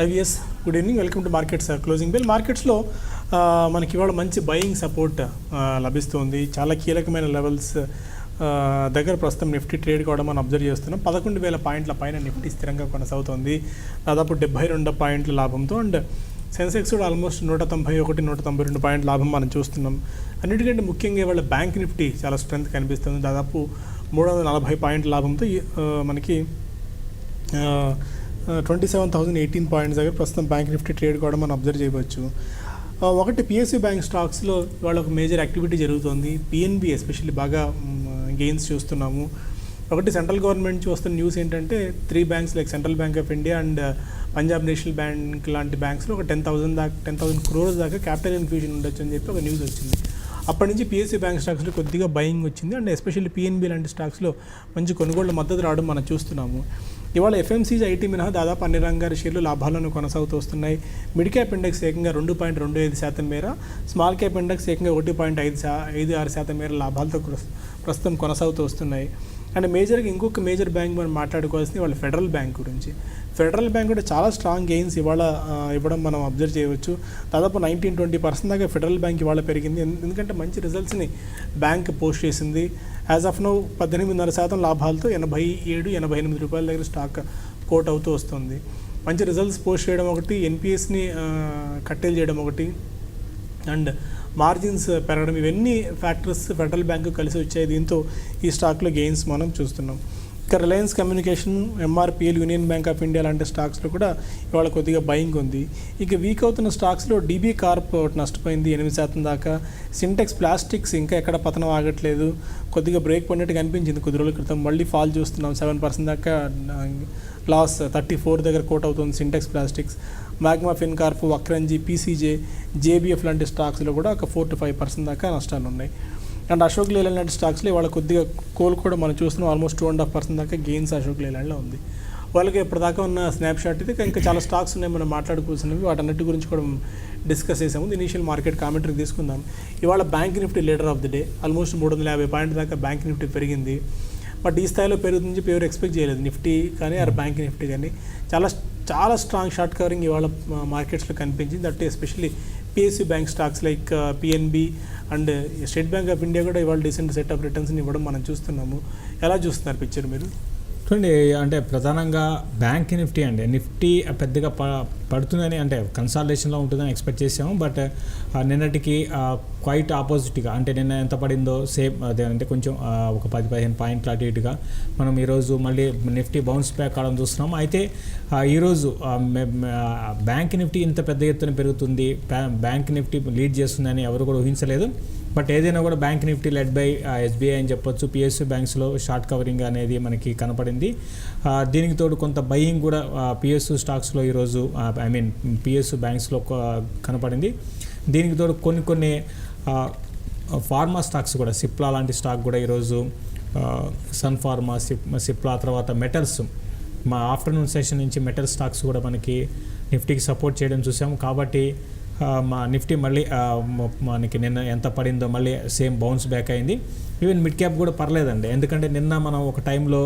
IVS good evening, welcome to markets closing bell. మార్కెట్స్లో మనకి ఇవాళ మంచి బయింగ్ సపోర్ట్ లభిస్తుంది. చాలా కీలకమైన లెవెల్స్ దగ్గర ప్రస్తుతం నిఫ్టీ ట్రేడ్ కావడం మనం అబ్జర్వ్ చేస్తున్నాం. 11,000 పాయింట్ల పైన నిఫ్టీ స్థిరంగా కొనసాగుతుంది, దాదాపు 72 పాయింట్ల లాభంతో. అండ్ సెన్సెక్స్ కూడా ఆల్మోస్ట్ 191-192 పాయింట్ల లాభం మనం చూస్తున్నాం. అన్నిటికంటే ముఖ్యంగా ఇవాళ బ్యాంక్ నిఫ్టీ చాలా స్ట్రెంత్ కనిపిస్తుంది, దాదాపు 340 పాయింట్ల లాభంతో మనకి 27,018 పాయింట్స్ దగ్గర ప్రస్తుతం బ్యాంక్ నిఫ్టీ ట్రేడ్ కూడా మనం అబ్జర్వ్ చేయవచ్చు. ఒకటి PSU బ్యాంక్ స్టాక్స్లో ఇవాళ ఒక మేజర్ యాక్టివిటీ జరుగుతుంది. PNB ఎస్పెషల్లీ బాగా గెయిన్స్ చూస్తున్నాము. ఒకటి సెంట్రల్ గవర్నమెంట్ నుంచి వస్తున్న న్యూస్ ఏంటంటే 3 banks like central bank of India and Punjab national bank లాంటి బ్యాంక్స్లో ఒక 10,000 crores దాకా క్యాపిటల్ ఇన్ఫ్యూజన్ ఉండొచ్చు అని చెప్పి ఒక న్యూస్ వచ్చింది. అప్పటి నుంచి PSU బ్యాంక్ స్టాక్స్లో కొద్దిగా బయింగ్ వచ్చింది. అండ్ ఎస్పెషల్లీ PNB లాంటి స్టాక్స్లో మంచి కొనుగోళ్ల మద్దతు రావడం మనం చూస్తున్నాము. ఇవాళ FMCG IT మినహా దాదాపు అన్ని రంగాల షేర్లు లాభాలను కొనసాగుతూ వస్తున్నాయి. మిడ్ క్యాప్ ఇండెక్స్ ఏకంగా 2.25% మేర, స్మాల్ క్యాప్ ఇండెక్స్ ఏకంగా 1.56% మేర లాభాలతో ప్రస్తుతం కొనసాగుతూ వస్తున్నాయి. అండ్ మేజర్గా ఇంకొక మేజర్ బ్యాంక్ మనం మాట్లాడుకోవాల్సింది వాళ్ళ ఫెడరల్ బ్యాంక్ గురించి. ఫెడరల్ బ్యాంక్ కూడా చాలా స్ట్రాంగ్ గెయిన్స్ ఇవ్వడం మనం అబ్జర్వ్ చేయవచ్చు. దాదాపు 19-20% దాకా ఫెడరల్ బ్యాంక్ ఇవాళ పెరిగింది, ఎందుకంటే మంచి రిజల్ట్స్ని బ్యాంక్ పోస్ట్ చేసింది. యాజ్ ఆఫ్ నౌ 18.5% లాభాలతో 87-88 రూపాయల దగ్గర స్టాక్ కోట్ అవుతూ వస్తుంది. మంచి రిజల్ట్స్ పోస్ట్ చేయడం ఒకటి, NPSని కట్టేలు చేయడం ఒకటి, అండ్ మార్జిన్స్ పెరగడం, ఇవన్నీ ఫ్యాక్టర్స్ ఫెడరల్ బ్యాంకు కలిసి వచ్చాయి. దీంతో ఈ స్టాక్లో గెయిన్స్ మనం చూస్తున్నాం. ఇక Reliance communication, MRPL, union Bank of India లాంటి స్టాక్స్లో కూడా ఇవాళ కొద్దిగా బయింగ్ ఉంది. ఇక వీక్ అవుతున్న స్టాక్స్లో DB కార్ప్ నష్టపోయింది 8% దాకా. సింటెక్స్ ప్లాస్టిక్స్ ఇంకా ఎక్కడ పతనం ఆగట్లేదు, కొద్దిగా బ్రేక్ పడినట్టు కనిపించింది కొద్ది రోజుల క్రితం, మళ్ళీ ఫాల్ చూస్తున్నాం. 7% దాకా లాస్ 34 దగ్గర కోట్ అవుతుంది Sintex plastics. Magma Fincorp, Vakrangee, PCJ, JBF లాంటి స్టాక్స్లో కూడా ఒక 4-5% దాకా నష్టాలు ఉన్నాయి. అండ్ అశోక్ లేలాండ్ లాంటి స్టాక్స్లో వాళ్ళ కొద్దిగా కోల్ కూడా మనం చూస్తున్నాం, ఆల్మోస్ట్ 2.5% దాకా గెయిన్స్ అశోక్ లేలాండ్లో ఉంది. వాళ్ళకి ఇప్పటిదాకా ఉన్న స్నాప్షాట్ ఇది. ఇంకా చాలా స్టాక్స్ ఉన్నాయి మనం మాట్లాడుకోవాల్సినవి, వాటన్నిటి గురించి కూడా డిస్కస్ చేసాము. ఇనీషియల్ మార్కెట్ కామెంటరీ తీసుకుందాం. ఇవాళ bank Nifty leader of the day, almost 350 point దాకా బ్యాంక్ నిఫ్టీ పెరిగింది. బట్ ఈ స్థాయిలో పెరుగుతుంది చెప్పి ఎవరు ఎక్స్పెక్ట్ చేయలేదు, నిఫ్టీ కానీ బ్యాంక్ నిఫ్టీ కానీ. చాలా స్ట్రాంగ్ షార్ట్ కవరింగ్ ఇవాళ మార్కెట్స్లో కనిపించింది. That especially PSU bank stocks like PNB and state bank of India కూడా ఇవాళ డీసెంట్ సెట్ ఆఫ్ రిటర్న్స్ని ఇవ్వడం మనం చూస్తున్నాము. ఎలా చూస్తున్నారు పిక్చర్ మీరు? చూడండి, అంటే ప్రధానంగా బ్యాంక్ నిఫ్టీ పెద్దగా పడుతుందని, అంటే కన్సాలిడేషన్లో ఉంటుందని ఎక్స్పెక్ట్ చేసాము. బట్ నిన్నటికి క్వైట్ ఆపోజిట్గా, అంటే నిన్న ఎంత పడిందో సేమ్ అదే, అంటే కొంచెం ఒక 10-15 పాయింట్లు అటు ఇటుగా మనం ఈరోజు మళ్ళీ నిఫ్టీ బౌన్స్ బ్యాక్ కావడం చూస్తున్నాము. అయితే ఈరోజు బ్యాంక్ నిఫ్టీ ఇంత పెద్ద ఎత్తున పెరుగుతుంది, బ్యాంక్ నిఫ్టీ లీడ్ చేస్తుందని ఎవరు కూడా ఊహించలేదు. బట్ ఏదైనా కూడా bank Nifty led by SBI అని చెప్పొచ్చు. PSU బ్యాంక్స్లో షార్ట్ కవరింగ్ అనేది మనకి కనపడింది. దీనికి తోడు కొంత బయింగ్ కూడా PSU స్టాక్స్లో ఈరోజు PSU బ్యాంక్స్లో కనపడింది. దీనికి తోడు కొన్ని ఫార్మా స్టాక్స్ కూడా, సిప్లా లాంటి స్టాక్ కూడా ఈరోజు, సన్ ఫార్మా, సిప్లా, తర్వాత మెటల్స్, మా ఆఫ్టర్నూన్ సెషన్ నుంచి మెటల్ స్టాక్స్ కూడా మనకి నిఫ్టీకి సపోర్ట్ చేయడం చూసాము. కాబట్టి మా నిఫ్టీ మళ్ళీ మనకి నిన్న ఎంత పడిందో మళ్ళీ సేమ్ బౌన్స్ బ్యాక్ అయింది. ఈవెన్ మిడ్ క్యాప్ కూడా పర్లేదండి, ఎందుకంటే నిన్న మనం ఒక టైంలో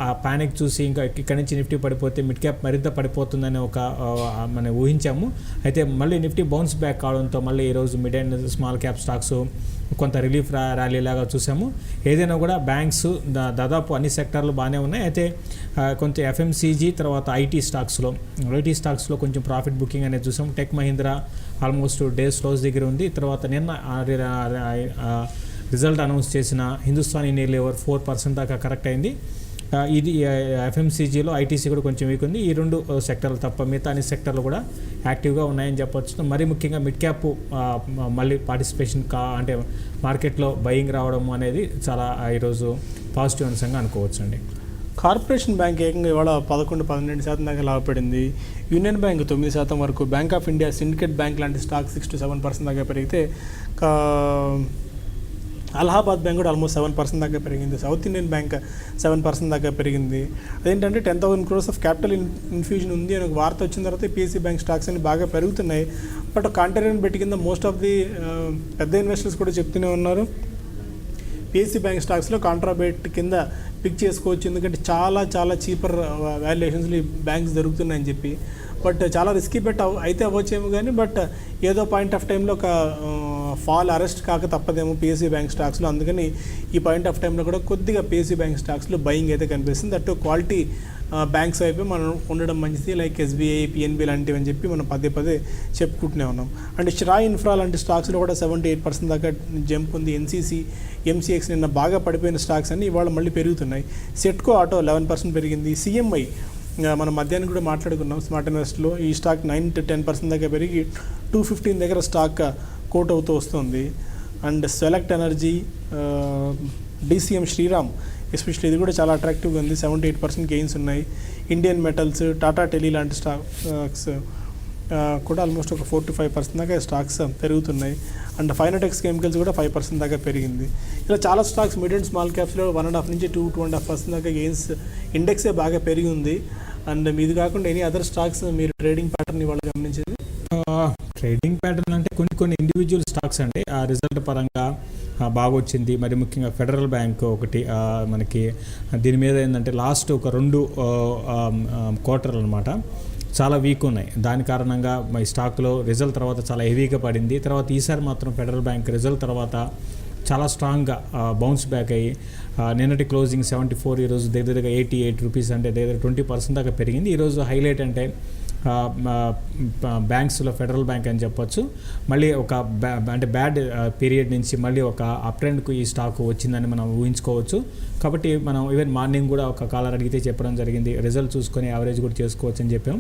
ఆ ప్యానిక్ చూసి ఇంకా ఇక్కడి నుంచి నిఫ్టీ పడిపోతే మిడ్ క్యాప్ మరింత పడిపోతుందని మనం ఊహించాము. అయితే మళ్ళీ నిఫ్టీ బౌన్స్ బ్యాక్ కావడంతో మళ్ళీ ఈరోజు mid and small cap stocks కొంత రిలీఫ్ ర్యాలీ లాగా చూసాము. ఏదైనా కూడా బ్యాంక్స్ దాదాపు అన్ని సెక్టార్లు బాగానే ఉన్నాయి. అయితే కొంత FMCG తర్వాత IT స్టాక్స్లో కొంచెం ప్రాఫిట్ బుకింగ్ అనేది చూసాం. Tech Mahindra almost days close దగ్గర ఉంది. తర్వాత నిన్న రిజల్ట్ అనౌన్స్ చేసిన హిందుస్థాన్ యూనిలీవర్ 4% దాకా కరెక్ట్ అయింది. ఇది FMCGలో ITC కూడా కొంచెం వీక్ ఉంది. ఈ 2 సెక్టర్లు తప్ప మిగతా అన్ని సెక్టర్లు కూడా యాక్టివ్గా ఉన్నాయని చెప్పొచ్చు. మరీ ముఖ్యంగా మిడ్ క్యాప్ మళ్ళీ పార్టిసిపేషన్ అంటే మార్కెట్లో బయింగ్ రావడం అనేది చాలా ఈరోజు పాజిటివ్ అంశంగా అనుకోవచ్చు అండి. కార్పొరేషన్ బ్యాంక్ ఏకంగా ఇవాళ 11-12% దాకా లాభపడింది. యూనియన్ బ్యాంక్ 9% వరకు, bank of India, syndicate bank లాంటి స్టాక్ 6-7% దాకా పెరిగితే అలహాబాద్ బ్యాంక్ కూడా ఆల్మోస్ట్ 7% దాకా పెరిగింది. సౌత్ ఇండియన్ బ్యాంక్ 7% దాకా పెరిగింది. అదేంటంటే 10,000 crores ఆఫ్ క్యాపిటల్ ఇన్ఫ్యూజన్ ఉంది అని ఒక వార్త వచ్చిన తర్వాత PSU బ్యాంక్ స్టాక్స్ అన్ని బాగా పెరుగుతున్నాయి. బట్ కాంటైనర్ బెట్ కింద మోస్ట్ ఆఫ్ ది పెద్ద ఇన్వెస్టర్స్ కూడా చెప్తూనే ఉన్నారు పిఎస్సి బ్యాంక్ స్టాక్స్లో కాంట్రాబేట్ కింద పిక్ చేసుకోవచ్చు, ఎందుకంటే చాలా చాలా చీపర్ వాల్యుయేషన్స్లో ఈ బ్యాంక్స్ దొరుకుతున్నాయని చెప్పి. బట్ చాలా రిస్కీ బెట్ అయితే అవ్వచ్చేమో కానీ, బట్ ఏదో పాయింట్ ఆఫ్ టైంలో ఒక ఫాల్ అరెస్ట్ కాక తప్పదేమో పిఎస్సి బ్యాంక్ స్టాక్స్లో. అందుకని ఈ పాయింట్ ఆఫ్ టైంలో కూడా కొద్దిగా పిఎస్సి బ్యాంక్ స్టాక్స్లో బయింగ్ అయితే కనిపిస్తుంది. దట్ క్వాలిటీ బ్యాంక్స్ వైపు మనం ఉండడం మంచిది, లైక్ ఎస్బీఐ, పిఎన్బి లాంటివి అని చెప్పి మనం పదే పదే చెప్పుకుంటూనే ఉన్నాం. అండ్ శ్రా ఇన్ఫ్రా లాంటి స్టాక్స్లో కూడా 78% దాకా జంప్ ఉంది. ఎన్సీసీ, ఎంసీఎక్స్ నిన్న బాగా పడిపోయిన స్టాక్స్ అన్ని ఇవాళ మళ్ళీ పెరుగుతున్నాయి. సెట్కో ఆటో 11% పెరిగింది. సిఎంఐ మనం మధ్యాహ్నం కూడా మాట్లాడుకున్నాం స్మార్ట్ ఇన్వెస్ట్లో, ఈ స్టాక్ 9 to 10% దాకా పెరిగి 215 దగ్గర స్టాక్ కోట్ అవుతూ వస్తుంది. And select energy, DCM Shriram especially ఇది కూడా చాలా అట్రాక్టివ్గా ఉంది, 78% గెయిన్స్ ఉన్నాయి. ఇండియన్ మెటల్స్, టాటా టెలీ లాంటి స్టాక్స్ కూడా ఆల్మోస్ట్ ఒక 4 to 5% దాకా స్టాక్స్ పెరుగుతున్నాయి. అండ్ ఫైనటెక్స్ కెమికల్స్ కూడా 5% దాకా పెరిగింది. ఇలా చాలా స్టాక్స్ మిడ్ అండ్ స్మాల్ క్యాప్స్లో 1.5 నుంచి 2.5% దాకా గెయిన్స్, ఇండెక్సే బాగా పెరిగి ఉంది. అండ్ ఇది కాకుండా ఎనీ అదర్ స్టాక్స్ మీరు ట్రేడింగ్ ప్యాటర్న్ ఇవాళ గమనించేది? ట్రేడింగ్ ప్యాటర్న్ అంటే కొన్ని ఇండివిజువల్ స్టాక్స్ అండి ఆ రిజల్ట్ పరంగా బాగా వచ్చింది. మరి ముఖ్యంగా ఫెడరల్ బ్యాంక్ ఒకటి మనకి దీని మీద ఏంటంటే లాస్ట్ ఒక 2 క్వార్టర్లు అనమాట చాలా వీక్ ఉన్నాయి. దాని కారణంగా ఈ స్టాక్లో రిజల్ట్ తర్వాత చాలా హెవీగా పడింది. తర్వాత ఈసారి మాత్రం ఫెడరల్ బ్యాంక్ రిజల్ట్ తర్వాత చాలా స్ట్రాంగ్గా బౌన్స్ బ్యాక్ అయ్యి నిన్నటి క్లోజింగ్ 74, ఈరోజు దగ్గరగా 88 రూపీస్, అంటే దగ్గర 20% దాకా పెరిగింది. ఈరోజు హైలైట్ అంటే బ్యాంక్స్లో ఫెడరల్ బ్యాంక్ అని చెప్పొచ్చు, మళ్ళీ ఒక అంటే బ్యాడ్ పీరియడ్ నుంచి మళ్ళీ ఒక అప్ ట్రెండ్కు ఈ స్టాక్ వచ్చిందని మనం ఊహించుకోవచ్చు. కాబట్టి మనం ఈవెన్ మార్నింగ్ కూడా ఒక కాలర్ అడిగితే చెప్పడం జరిగింది, రిజల్ట్ చూసుకొని యావరేజ్ కూడా చేసుకోవచ్చు అని చెప్పాం.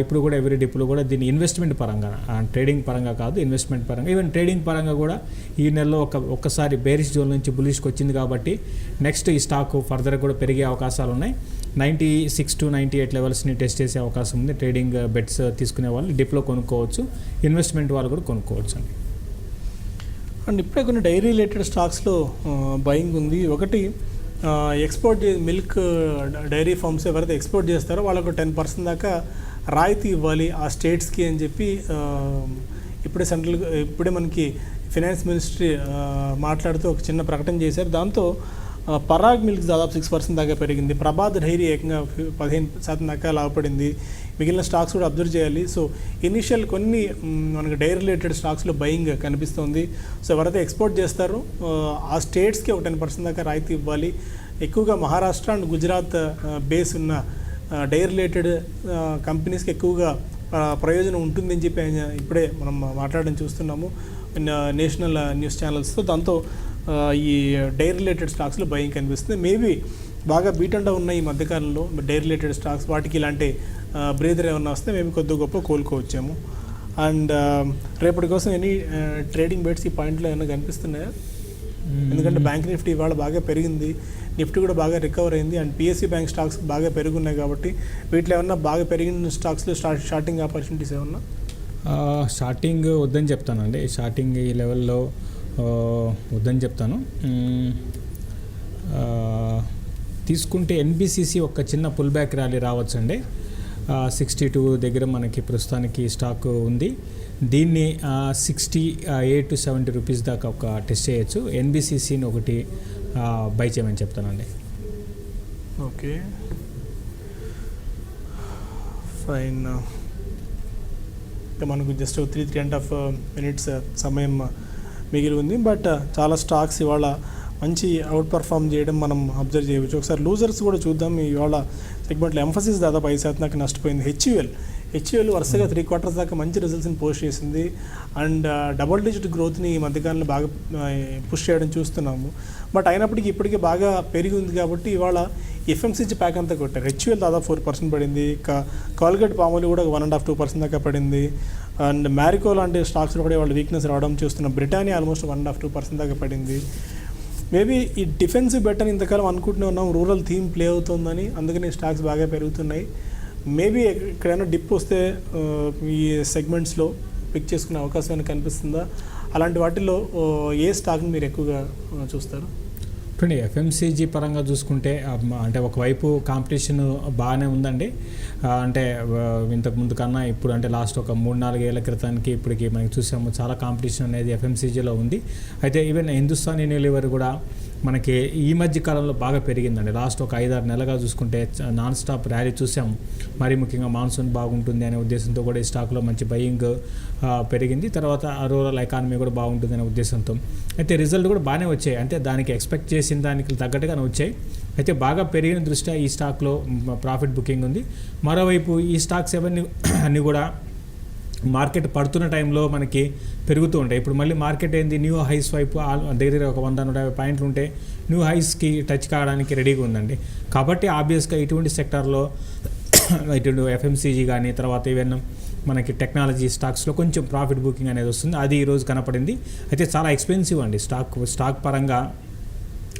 ఇప్పుడు కూడా ఎవ్రీ డిప్లో కూడా దీన్ని ఇన్వెస్ట్మెంట్ పరంగా, ట్రేడింగ్ పరంగా కాదు, ఇన్వెస్ట్మెంట్ పరంగా, ఈవెన్ ట్రేడింగ్ పరంగా కూడా ఈ నెలలో ఒక్కసారి బేరిష్ జోన్ నుంచి బులిష్కి వచ్చింది. కాబట్టి నెక్స్ట్ ఈ స్టాక్ ఫర్దర్ కూడా పెరిగే అవకాశాలు ఉన్నాయి. 96 to 98 లెవెల్స్ని టెస్ట్ చేసే అవకాశం ఉంది. ట్రేడింగ్ బెట్స్ తీసుకునే వాళ్ళు డిప్లో కొనుక్కోవచ్చు, ఇన్వెస్ట్మెంట్ వాళ్ళు కూడా కొనుక్కోవచ్చు అండి. అండ్ ఇప్పుడే కొన్ని డైరీ రిలేటెడ్ స్టాక్స్లో బయింగ్ ఉంది. ఒకటి ఎక్స్పోర్ట్ మిల్క్ డైరీ ఫార్మ్స్ ఎవరైతే ఎక్స్పోర్ట్ చేస్తారో వాళ్ళకు 10% దాకా రాయితీ ఇవ్వాలి ఆ స్టేట్స్కి అని చెప్పి ఇప్పుడే మనకి ఫైనాన్స్ మినిస్ట్రీ మాట్లాడుతూ ఒక చిన్న ప్రకటన చేశారు. దాంతో పరాగ్ మిల్క్ దాదాపు 6% దాకా పెరిగింది. ప్రభాత్ డైరీ ఏకంగా 15% దాకా లాభపడింది. మిగిలిన స్టాక్స్ కూడా అబ్జర్వ్ చేయాలి. సో ఇనిషియల్ కొన్ని మనకి డైరీ రిలేటెడ్ స్టాక్స్లో బయింగ్ కనిపిస్తుంది. సో ఎవరైతే ఎక్స్పోర్ట్ చేస్తారో ఆ స్టేట్స్కి ఒక 10% దాకా రాయితీ ఇవ్వాలి. ఎక్కువగా మహారాష్ట్ర అండ్ గుజరాత్ బేస్ ఉన్న డైరీ రిలేటెడ్ కంపెనీస్కి ఎక్కువగా ప్రయోజనం ఉంటుందని చెప్పి ఇప్పుడే మనం మాట్లాడడం చూస్తున్నాము నేషనల్ న్యూస్ ఛానల్స్తో. దాంతో ఈ డైరీ రిలేటెడ్ స్టాక్స్లో బయింగ్ కనిపిస్తుంది. మేబీ బాగా బీట్ అండ్ ఉన్న ఈ మధ్యకాలంలో డైరీ రిలేటెడ్ స్టాక్స్ వాటికి ఇలాంటి బ్రేదర్ ఏమన్నా వస్తే మేము కొద్ది గొప్ప కోలుకోవచ్చాము. అండ్ రేపటి కోసం ఎనీ ట్రేడింగ్ బెట్స్ ఈ పాయింట్లో ఏమైనా కనిపిస్తున్నాయా? ఎందుకంటే బ్యాంక్ నిఫ్టీ ఇవాళ బాగా పెరిగింది, నిఫ్టీ కూడా బాగా రికవర్ అయింది. అండ్ పిఎస్సి బ్యాంక్ స్టాక్స్ బాగా పెరుగున్నాయి. కాబట్టి వీటిలో ఏమన్నా బాగా పెరిగిన స్టాక్స్లో షార్టింగ్ ఆపర్చునిటీస్ ఏమన్నా? షార్టింగ్ వద్దని చెప్తానండి. షార్టింగ్ ఈ లెవెల్లో వద్దని చెప్తాను. తీసుకుంటే ఎన్బిసిసి ఒక చిన్న పుల్ బ్యాక్ ర్యాలీ రావచ్చండి. 62 దగ్గర మనకి ప్రస్తుతానికి స్టాక్ ఉంది. దీన్ని 68 to 70 రూపీస్ దాకా ఒక టెస్ట్ చేయొచ్చు. ఎన్బిసిసిని ఒకటి బై చేయమని చెప్తానండి. Okay fine. మనకు జస్ట్ 3.5 minutes సమయం మిగిలి ఉంది. బట్ చాలా స్టాక్స్ ఇవాళ మంచి అవుట్ పర్ఫామ్ చేయడం మనం అబ్జర్వ్ చేయవచ్చు. ఒకసారి లూజర్స్ కూడా చూద్దాం. ఇవాళ సెగ్మెంట్లో ఎంఫసిస్ దాదాపు 5% దాకా నష్టపోయింది. హెచ్యుఎల్ వరుసగా 3 quarters దాకా మంచి రిజల్ట్స్ని పోస్ట్ చేసింది. అండ్ డబుల్ డిజిట్ గ్రోత్ని ఈ మధ్యకాలంలో బాగా పుష్ చేయడం చూస్తున్నాము. బట్ అయినప్పటికీ ఇప్పటికీ బాగా పెరిగి ఉంది. కాబట్టి ఇవాళ ఎఫ్ఎంసీజీ ప్యాక్ అంతా కొట్టారు. హెచ్యుఎల్ దాదాపు 4% పడింది. కాల్గేట్ పామోలి కూడా 1.5-2% దాకా పడింది. అండ్ మ్యారికో లాంటి స్టాక్స్లో కూడా వాళ్ళ వీక్నెస్ రావడం చూస్తున్నాం. బ్రిటానియా ఆల్మోస్ట్ 1.5-2% దాకా పడింది. మేబీ ఈ డిఫెన్సివ్ బెట్ అని ఇంతకాలం అనుకుంటూనే ఉన్నాం, రూరల్ థీమ్ ప్లే అవుతుందని, అందుకని స్టాక్స్ బాగా పెరుగుతున్నాయి. మేబీ ఎక్కడైనా డిప్ వస్తే ఈ సెగ్మెంట్స్లో పిక్ చేసుకునే అవకాశం కనిపిస్తుందా? అలాంటి వాటిల్లో ఏ స్టాక్ని మీరు ఎక్కువగా చూస్తారు? చూడండి ఎఫ్ఎంసీజీ పరంగా చూసుకుంటే అంటే ఒకవైపు కాంపిటీషన్ బాగానే ఉందండి. అంటే ఇంతకు ముందు కన్నా ఇప్పుడు అంటే లాస్ట్ ఒక 3-4 ఏళ్ల క్రితానికి ఇప్పటికి మనం చూసాము చాలా కాంపిటీషన్ అనేది ఎఫ్ఎంసీజీలో ఉంది. అయితే ఈవెన్ హిందుస్థాన్ యూనిలివర్ కూడా మనకి ఈ మధ్య కాలంలో బాగా పెరిగిందండి. లాస్ట్ ఒక 5-6 నెలలుగా చూసుకుంటే నాన్ స్టాప్ ర్యాలీ చూసాము. మరీ ముఖ్యంగా మాన్సూన్ బాగుంటుంది అనే ఉద్దేశంతో కూడా ఈ స్టాక్లో మంచి బయింగ్ పెరిగింది. తర్వాత రూరల్ ఎకానమీ కూడా బాగుంటుంది అనే ఉద్దేశంతో అయితే రిజల్ట్ కూడా బాగానే వచ్చాయి. అంటే దానికి ఎక్స్పెక్ట్ చేసిన దానికి తగ్గట్టుగానే వచ్చాయి. అయితే బాగా పెరిగిన దృష్ట్యా ఈ స్టాక్లో ప్రాఫిట్ బుకింగ్ ఉంది. మరోవైపు ఈ స్టాక్స్ అన్నీ కూడా మార్కెట్ పడుతున్న టైంలో మనకి పెరుగుతూ ఉంటాయి. ఇప్పుడు మళ్ళీ మార్కెట్ ఏంది న్యూ హైస్ వైపు దగ్గర ఒక 100-150 పాయింట్లు ఉంటే న్యూ హైస్కి టచ్ కావడానికి రెడీగా ఉందండి. కాబట్టి ఆబ్వియస్గా ఇటువంటి సెక్టార్లో ఇటు ఎఫ్ఎంసీజీ కానీ తర్వాత ఈవెన్ మనకి టెక్నాలజీ స్టాక్స్లో కొంచెం ప్రాఫిట్ బుకింగ్ అనేది వస్తుంది. అది ఈరోజు కనపడింది. అయితే చాలా ఎక్స్పెన్సివ్ అండి స్టాక్ పరంగా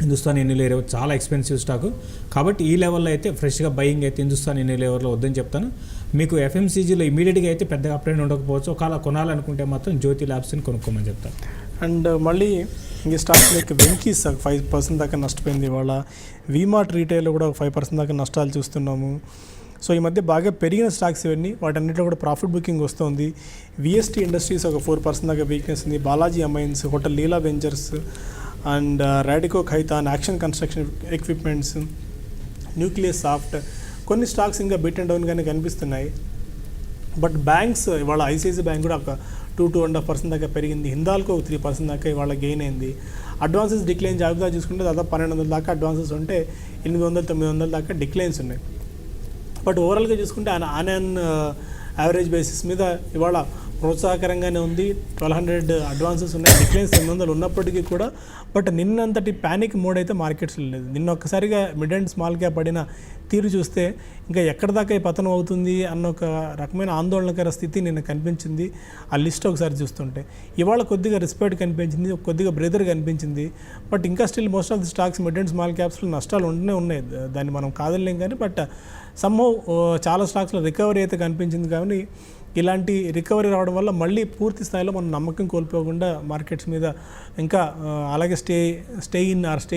హిందుస్థాన్ యూనిలివర్ చాలా ఎక్స్పెన్సివ్ స్టాకు. కాబట్టి ఈ లెవెల్లో అయితే ఫ్రెష్గా బయింగ్ అయితే హిందుస్థాన్ యూనిలివర్లో వద్దని చెప్తాను. మీకు ఎఫ్ఎంసీజీలో ఇమీడియట్గా అయితే పెద్దగా అప్డేట్ ఉండకపోవచ్చు. ఒకవేళ కొనాలనుకుంటే మాత్రం జ్యోతి ల్యాబ్స్ని కొనుక్కోమని చెప్తాను. అండ్ మళ్ళీ ఈ స్టాక్స్ లైక్ వెంకీస్ 5% దాకా నష్టపోయింది. ఇవాళ వీమార్ట్ రీటైల్లో కూడా 5% దాకా నష్టాలు చూస్తున్నాము. సో ఈ మధ్య బాగా పెరిగిన స్టాక్స్ ఇవన్నీ, వాటన్నిటిలో కూడా ప్రాఫిట్ బుకింగ్ వస్తుంది. విఎస్టీ ఇండస్ట్రీస్ ఒక 4% దాకా వీక్నెస్ ఉంది. Balaji amines, hotel Leela ventures and Radico Khaitan, action construction equipments, nucleus soft, కొన్ని స్టాక్స్ ఇంకా బీట్ అండ్ డౌన్గానే కనిపిస్తున్నాయి. బట్ బ్యాంక్స్ ఇవాళ ఐసిఐసిఐ బ్యాంక్ కూడా ఒక 2-2.5% దాకా పెరిగింది. హిందాల్కో 3% దాకా ఇవాళ గెయిన్ అయింది. అడ్వాన్సెస్ డిక్లైన్ జాబితా చూసుకుంటే దాదాపు 1200 దాకా అడ్వాన్సెస్ ఉంటే 800-900 దాకా డిక్లైన్స్ ఉన్నాయి. బట్ ఓవరాల్గా చూసుకుంటే ఆన్ యావరేజ్ బేసిస్ మీద ఇవాళ ప్రోత్సాహకరంగానే ఉంది. 1200 అడ్వాన్సెస్ ఉన్నాయి, డిక్లైన్స్ 900 ఉన్నప్పటికీ కూడా. బట్ నిన్నంతటి ప్యానిక్ మోడ్ అయితే మార్కెట్స్లో లేదు. నిన్న ఒక్కసారిగా మిడ్ అండ్ స్మాల్ క్యాప్ పడిన తీరు చూస్తే ఇంకా ఎక్కడి దాకా ఈ పతనం అవుతుంది అన్న ఒక రకమైన ఆందోళనకర స్థితి నిన్న కనిపించింది ఆ లిస్ట్ ఒకసారి చూస్తుంటే. ఇవాళ కొద్దిగా రెస్పెక్ట్ కనిపించింది, కొద్దిగా బ్రెదర్ కనిపించింది. బట్ ఇంకా still most of the stocks mid and small క్యాప్స్లో నష్టాలు ఉంటూనే ఉన్నాయి. దాన్ని మనం కాదలేం కానీ. బట్ సమ్హౌ చాలా స్టాక్స్లో రికవరీ అయితే కనిపించింది. కానీ ఇలాంటి రికవరీ రావడం వల్ల మళ్ళీ పూర్తి స్థాయిలో మనం నమ్మకం కోల్పోకుండా మార్కెట్స్ మీద ఇంకా అలాగే స్టే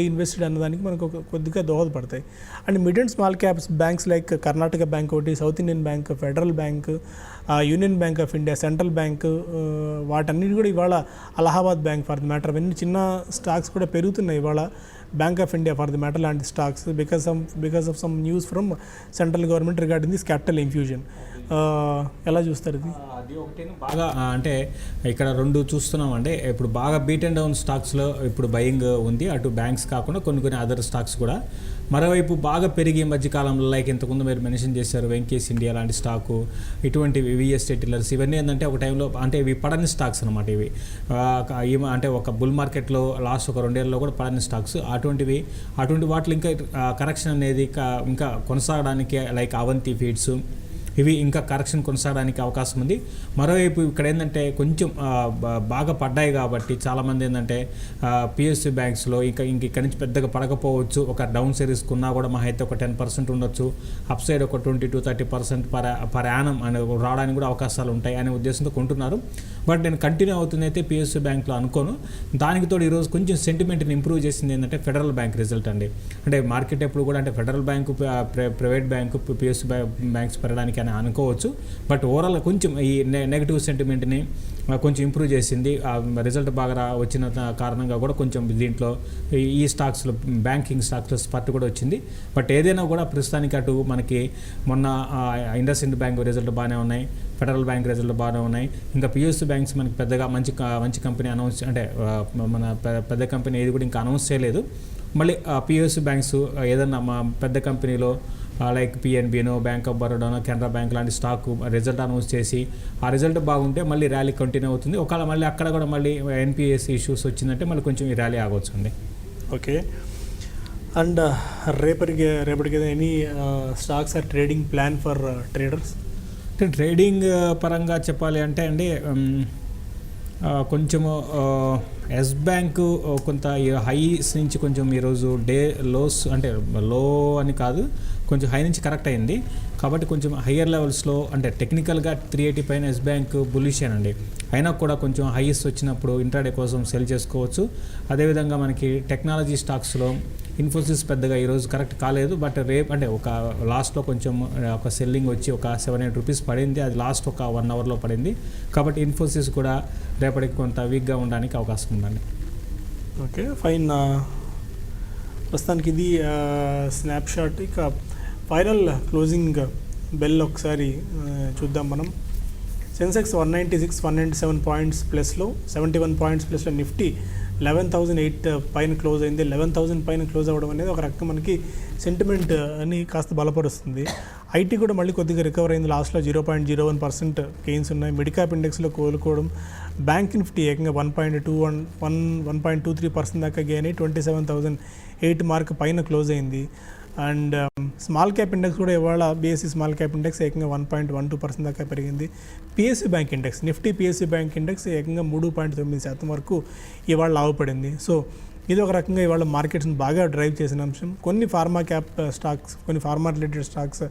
ఇన్వెస్టెడ్ అన్నదానికి మనకు కొద్దిగా దోహదపడతాయి. And mid and small caps banks like Karnataka Bank ఒకటి, South Indian Bank, Federal Bank, Union Bank of India, Central Bank, వాటన్నిటి కూడా ఇవాళ Allahabad Bank for the matter, అవన్నీ చిన్న స్టాక్స్ కూడా పెరుగుతున్నాయి ఇవాళ. Bank of India for the matter లాంటి stocks because of some news from central government regarding this capital infusion. ఎలా చూస్తారు ఇది? అది ఒకటి బాగా అంటే ఇక్కడ 2 చూస్తున్నామండి. ఇప్పుడు బాగా బీట్ అండ్ డౌన్ స్టాక్స్లో ఇప్పుడు బయింగ్ ఉంది. అటు బ్యాంక్స్ కాకుండా కొన్ని అదర్ స్టాక్స్ కూడా. మరోవైపు బాగా పెరిగి మధ్యకాలంలో లైక్ ఇంతకుముందు మీరు మెన్షన్ చేశారు వెంకీస్ ఇండియా లాంటి స్టాకు, ఇటువంటి విఎస్టీ టిల్లర్స్, ఇవన్నీ ఏంటంటే ఒక టైంలో అంటే ఇవి పడని స్టాక్స్ అనమాట. ఇవి అంటే ఒక బుల్ మార్కెట్లో లాస్ట్ ఒక 2 ఏళ్ళలో కూడా పడని స్టాక్స్. అటువంటి వాటిలో ఇంకా కరెక్షన్ అనేది ఇంకా కొనసాగడానికి లైక్ అవంతి ఫీడ్స్ ఇవి ఇంకా కరెక్షన్ కొనసాగడానికి అవకాశం ఉంది. మరోవైపు ఇక్కడ ఏంటంటే కొంచెం బాగా పడ్డాయి కాబట్టి చాలామంది ఏంటంటే పిఎస్యూ బ్యాంక్స్లో ఇక్కడి నుంచి పెద్దగా పడకపోవచ్చు. ఒక డౌన్ సిరీస్ ఉన్నా కూడా మా అయితే ఒక 10% ఉండొచ్చు, అప్ సైడ్ ఒక 20-30% పర్ యానం అని రావడానికి కూడా అవకాశాలు ఉంటాయి అనే ఉద్దేశంతో కొంటున్నారు. బట్ నేను కంటిన్యూ అవుతుంది అయితే పిఎస్యూ బ్యాంక్లో అనుకోను. దానికి తోడు ఈరోజు కొంచెం సెంటిమెంట్ని ఇంప్రూవ్ చేసింది ఏంటంటే ఫెడరల్ బ్యాంక్ రిజల్ట్ అండి. అంటే మార్కెట్ ఎప్పుడు కూడా అంటే federal bank, private bank, PSU banks పెరగడానికి అని అనుకోవచ్చు. బట్ ఓవరాల్ కొంచెం ఈ నెగిటివ్ సెంటిమెంట్ని కొంచెం ఇంప్రూవ్ చేసింది. రిజల్ట్ బాగా వచ్చిన కారణంగా కూడా కొంచెం దీంట్లో ఈ స్టాక్స్లో బ్యాంకింగ్ స్టాక్స్లో స్పర్ట్ కూడా వచ్చింది. బట్ ఏదైనా కూడా ప్రస్తుతానికి అటు మనకి మొన్న ఇండస్ఇండ్ బ్యాంక్ రిజల్ట్ బాగానే ఉన్నాయి, ఫెడరల్ బ్యాంక్ రిజల్ట్ బాగానే ఉన్నాయి. ఇంకా పిఎస్యూ బ్యాంక్స్ మనకి పెద్దగా మంచి కంపెనీ అనౌన్స్ అంటే మన పెద్ద కంపెనీ ఏది కూడా ఇంకా అనౌన్స్ చేయలేదు. మళ్ళీ పిఎస్యూ బ్యాంక్స్ ఏదన్నా మా పెద్ద కంపెనీలో లైక్ పిఎన్బినో, బ్యాంక్ ఆఫ్ బరోడానో, కెనరా బ్యాంక్ లాంటి స్టాక్ రిజల్ట్ అనౌన్స్ చేసి ఆ రిజల్ట్ బాగుంటే మళ్ళీ ర్యాలీ కంటిన్యూ అవుతుంది. ఒకవేళ మళ్ళీ అక్కడ కూడా మళ్ళీ ఎన్పిఎస్ ఇష్యూస్ వచ్చిందంటే మళ్ళీ కొంచెం ఈ ర్యాలీ ఆగవచ్చు అండి. ఓకే. అండ్ రేపటికి any stocks or trading plan for traders? Trading పరంగా చెప్పాలి అంటే అండి కొంచెము ఎస్ బ్యాంకు కొంత హైస్ నుంచి కొంచెం ఈరోజు డే లోస్ అంటే లో అని కాదు, కొంచెం హై నుంచి కరెక్ట్ అయింది. కాబట్టి కొంచెం హయ్యర్ లెవెల్స్లో అంటే టెక్నికల్గా 380 పైన ఎస్ బ్యాంక్ బులిష్ అండి, అయినా కూడా కొంచెం హైయెస్ వచ్చినప్పుడు ఇంట్రాడే కోసం సెల్ చేసుకోవచ్చు. అదేవిధంగా మనకి టెక్నాలజీ స్టాక్స్లో ఇన్ఫోసిస్ పెద్దగా ఈరోజు కరెక్ట్ కాలేదు, బట్ రేపు అంటే ఒక లాస్ట్లో కొంచెం ఒక సెల్లింగ్ వచ్చి ఒక 7-8 రూపీస్ పడింది, అది లాస్ట్ ఒక 1 అవర్లో పడింది. కాబట్టి ఇన్ఫోసిస్ కూడా రేపటికి కొంత వీక్గా ఉండడానికి అవకాశం ఉందండి. Okay fine. ప్రస్తుతానికి ఇది స్నాప్షాట్. ఇక ఫైనల్ క్లోజింగ్ బెల్ ఒకసారి చూద్దాం మనం. సెన్సెక్స్ 197 పాయింట్స్ ప్లస్లో, 71 పాయింట్స్ ప్లస్లో. నిఫ్టీ 11,008 పైన క్లోజ్ అయింది. 11,000 పైన క్లోజ్ అవ్వడం అనేది ఒక రకం మనకి సెంటిమెంట్ అని కాస్త బలపరుస్తుంది. ఐటీ కూడా మళ్ళీ కొద్దిగా రికవర్ అయింది, లాస్ట్లో 0.01% గెయిన్స్ ఉన్నాయి. మిడ్ క్యాప్ ఇండెక్స్లో కోలుకోవడం. బ్యాంక్ నిఫ్టీ ఏకంగా 1.23% దాకా గెయిన్ అయ్యి 27,008 మార్క్ పైన క్లోజ్ అయింది. అండ్ స్మాల్ క్యాప్ ఇండెక్స్ కూడా ఇవాళ బీఎస్సీ స్మాల్ క్యాప్ ఇండెక్స్ ఏకంగా 1.12% దాకా పెరిగింది. PSC bank index, Nifty PSC bank index ఏకంగా 3.9% వరకు ఇవాళ లాభపడింది. సో ఇది ఒక రకంగా ఇవాళ మార్కెట్స్ని బాగా డ్రైవ్ చేసిన అంశం. కొన్ని ఫార్మా క్యాప్ స్టాక్స్, కొన్ని ఫార్మా రిలేటెడ్ స్టాక్స్,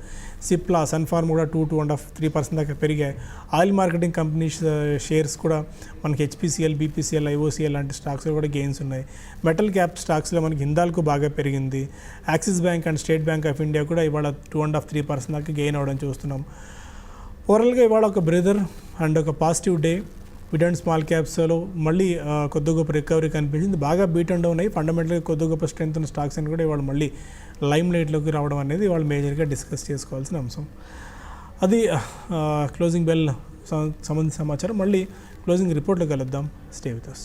సిప్లా, సన్ఫార్మ్ కూడా 2.5-3% దాకా పెరిగాయి. ఆయిల్ మార్కెటింగ్ కంపెనీస్ షేర్స్ కూడా మనకి హెచ్పిసిఎల్, బీపీసీఎల్, ఐఓసీఎల్ లాంటి స్టాక్స్ కూడా గెయిన్స్ ఉన్నాయి. మెటల్ క్యాప్ స్టాక్స్లో మనకి హిందాల్కు బాగా పెరిగింది. Axis bank and state bank of India కూడా ఇవాళ 2.5-3% దాకా గెయిన్ అవ్వడం చూస్తున్నాం. ఓవరాల్గా ఇవాళ ఒక బ్రెదర్ అండ్ ఒక positive day. Mid and small క్యాప్స్లో మళ్ళీ కొద్ది గొప్ప రికవరీ కనిపించింది. బాగా బీట్ అండ్ డౌన్ అయ్యి ఫండమెంటల్గా కొద్ది గొప్ప స్ట్రెంత్ ఉన్న స్టాక్స్ అని కూడా ఇవాళ మళ్ళీ లైమ్ లైట్లోకి రావడం అనేది ఇవాళ మేజర్గా డిస్కస్ చేసుకోవాల్సిన అంశం. అది క్లోజింగ్ బెల్ సంబంధించిన సమాచారం. మళ్ళీ క్లోజింగ్ రిపోర్ట్లో కలుద్దాం. Stay with us.